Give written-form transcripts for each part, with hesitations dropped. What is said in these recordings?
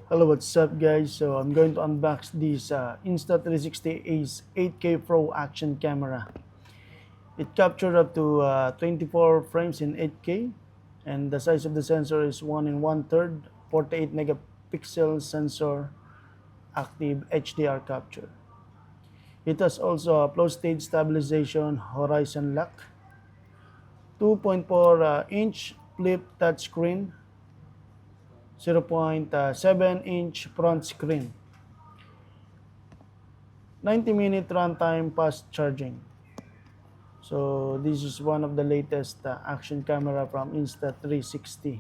Hello, what's up guys? So I'm going to unbox this Insta360 Ace 8K Pro action camera. It captured up to 24 frames in 8K, and the size of the sensor is 1 and 1/3 48 megapixel sensor active HDR capture. It has also a flow stage stabilization horizon lock, 2.4 inch flip touchscreen, 0.7 inch front screen, 90-minute runtime fast charging. So this is one of the latest action camera from Insta360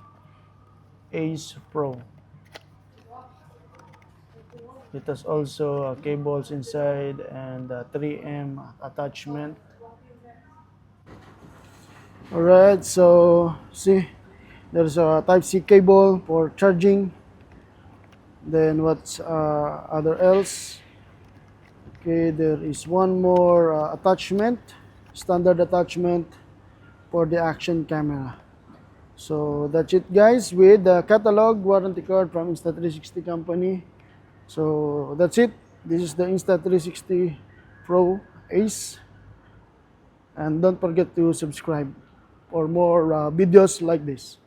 Ace Pro. It has also cables inside and 3M attachment. Alright, so see, there's a Type-C cable for charging. Then what's other else? Okay, there is one more attachment, standard attachment for the action camera. So that's it guys with the catalog warranty card from Insta360 company. So that's it. This is the Insta360 Pro Ace, and don't forget to subscribe for more videos like this.